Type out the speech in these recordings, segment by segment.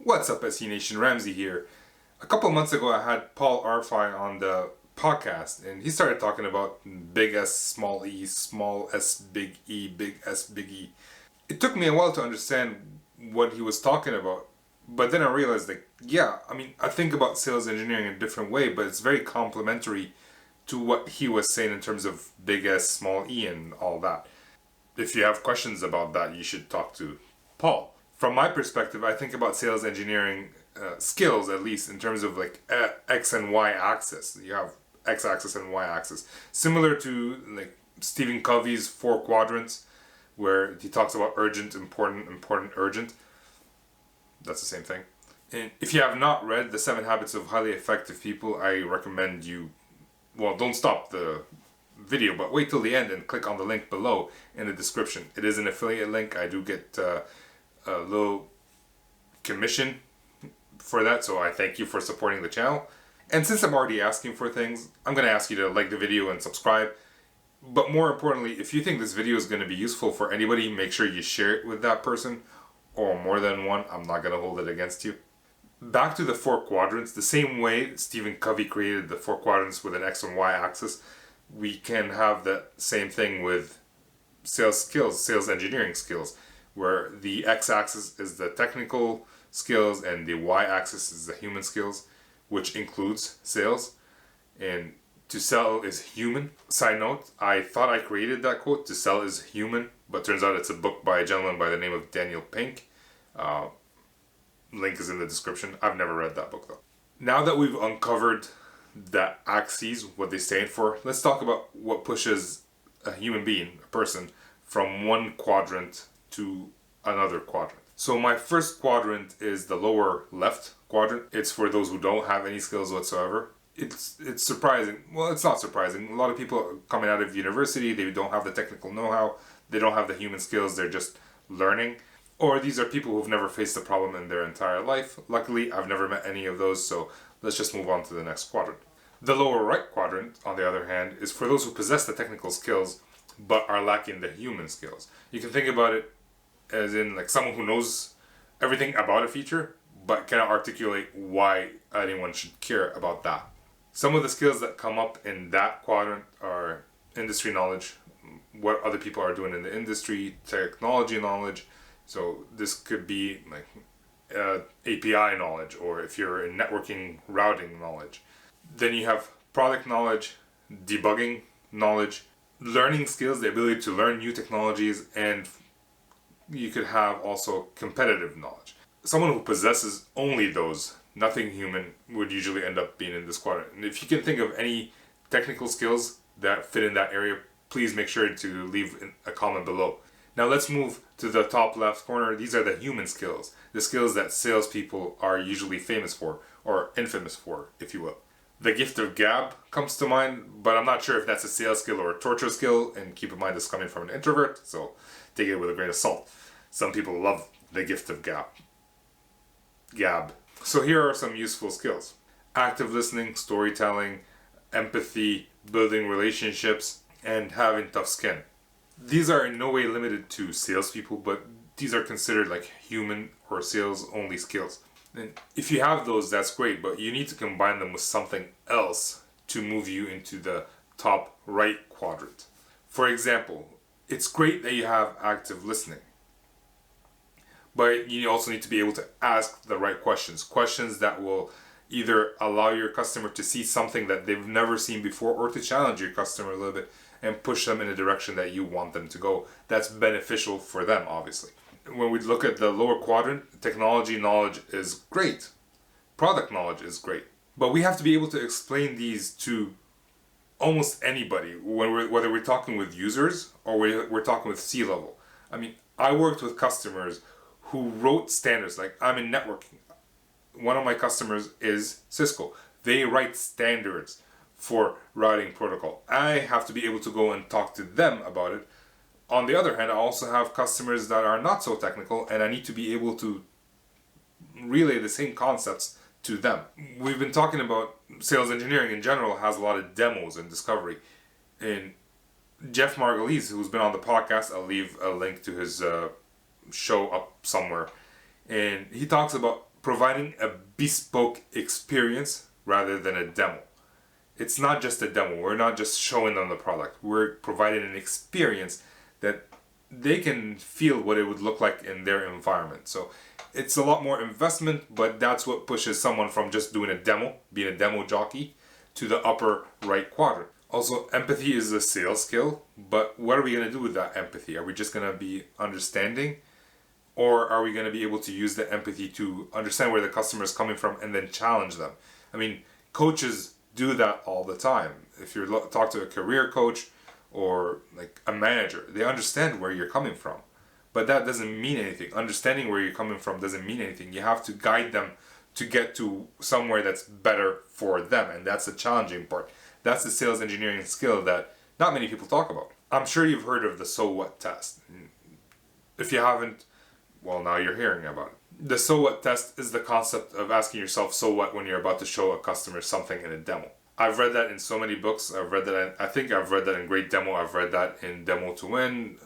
What's up, SE Nation? Ramsey here. A couple months ago, I had Paul Arfi on the podcast, and he started talking about big S, small e, small s, big S, big E. It took me a while to understand what he was talking about, but then I realized that, I think about sales engineering in a different way, but it's very complementary to what he was saying in terms of big S, small e, and all that. If you have questions about that, you should talk to Paul. From my perspective, I think about sales engineering skills, at least in terms of like X and Y axis. You have X axis and Y axis, similar to like Stephen Covey's 4 quadrants, where he talks about urgent, important, important, urgent. That's the same thing. And if you have not read The 7 Habits of Highly Effective People, I recommend you, don't stop the video, but wait till the end and click on the link below in the description. It is an affiliate link. I do get a little commission for that, so I thank you for supporting the channel. And since I'm already asking for things, I'm going to ask you to like the video and subscribe. But more importantly, if you think this video is going to be useful for anybody, make sure you share it with that person, or more than one. I'm not going to hold it against you. Back to the 4 quadrants, the same way Stephen Covey created the 4 quadrants with an X and Y axis, we can have the same thing with sales skills, sales engineering skills, where the X-axis is the technical skills and the Y-axis is the human skills, which includes sales. And to sell is human. Side note, I thought I created that quote, to sell is human, but turns out it's a book by a gentleman by the name of Daniel Pink. Link is in the description. I've never read that book though. Now that we've uncovered the axes, what they stand for, let's talk about what pushes a human being, a person, from one quadrant to another quadrant. So my first quadrant is the lower left quadrant. It's for those who don't have any skills whatsoever. It's surprising. Well, it's not surprising. A lot of people coming out of university, they don't have the technical know-how. They don't have the human skills. They're just learning. Or these are people who've never faced a problem in their entire life. Luckily, I've never met any of those, so let's just move on to the next quadrant. The lower right quadrant, on the other hand, is for those who possess the technical skills but are lacking the human skills. You can think about it as in like someone who knows everything about a feature but cannot articulate why anyone should care about that. Some of the skills that come up in that quadrant are industry knowledge, what other people are doing in the industry, technology knowledge. So this could be like API knowledge, or if you're in networking, routing knowledge. Then you have product knowledge, debugging knowledge, learning skills, the ability to learn new technologies, and you could have also competitive knowledge. Someone who possesses only those, nothing human, would usually end up being in this quadrant. And if you can think of any technical skills that fit in that area, please make sure to leave a comment below. Now let's move to the top left corner. These are the human skills, the skills that salespeople are usually famous for, or infamous for, if you will. The gift of gab comes to mind, but I'm not sure if that's a sales skill or a torture skill, and keep in mind this coming from an introvert, so take it with a grain of salt. Some people love the gift of gab. So here are some useful skills. Active listening, storytelling, empathy, building relationships, and having tough skin. These are in no way limited to salespeople, but these are considered like human or sales only skills. And if you have those, that's great, but you need to combine them with something else to move you into the top right quadrant. For example, it's great that you have active listening, but you also need to be able to ask the right questions. Questions that will either allow your customer to see something that they've never seen before, or to challenge your customer a little bit and push them in a direction that you want them to go. That's beneficial for them, obviously. When we look at the lower quadrant, technology knowledge is great. Product knowledge is great. But we have to be able to explain these to almost anybody, whether we're talking with users or we're talking with C-level. I mean, I worked with customers who wrote standards. Like, I'm in networking. One of my customers is Cisco. They write standards for routing protocol. I have to be able to go and talk to them about it. On the other hand, I also have customers that are not so technical, and I need to be able to relay the same concepts to them. We've been talking about sales engineering in general has a lot of demos and discovery. And Jeff Margulies, who's been on the podcast, I'll leave a link to his show up somewhere, and he talks about providing a bespoke experience rather than a demo. It's not just a demo. We're not just showing them the product. We're providing an experience that they can feel what it would look like in their environment. So it's a lot more investment, but that's what pushes someone from just doing a demo, being a demo jockey, to the upper right quadrant. Also, empathy is a sales skill, but what are we going to do with that empathy? Are we just going to be understanding? Or are we going to be able to use the empathy to understand where the customer is coming from and then challenge them? I mean, coaches do that all the time. If you talk to a career coach or like a manager, they understand where you're coming from. But that doesn't mean anything. Understanding where you're coming from doesn't mean anything. You have to guide them to get to somewhere that's better for them. And that's the challenging part. That's the sales engineering skill that not many people talk about. I'm sure you've heard of the so what test. If you haven't, well, now you're hearing about it. The so what test is the concept of asking yourself so what when you're about to show a customer something in a demo. I've read that in so many books. I've read that I think I've read that in Great Demo. I've read that in Demo to Win,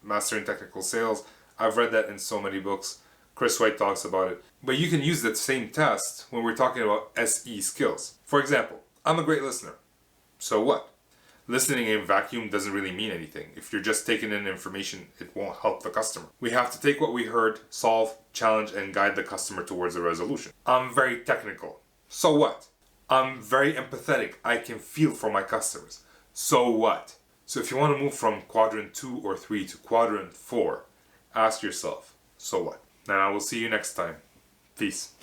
Mastering Technical Sales. I've read that in so many books. Chris White talks about it. But you can use that same test when we're talking about SE skills. For example, I'm a great listener. So what? Listening in vacuum doesn't really mean anything. If you're just taking in information, it won't help the customer. We have to take what we heard, solve, challenge, and guide the customer towards a resolution. I'm very technical. So what? I'm very empathetic. I can feel for my customers. So what? So if you want to move from quadrant 2 or 3 to quadrant 4, ask yourself, so what? And I will see you next time. Peace.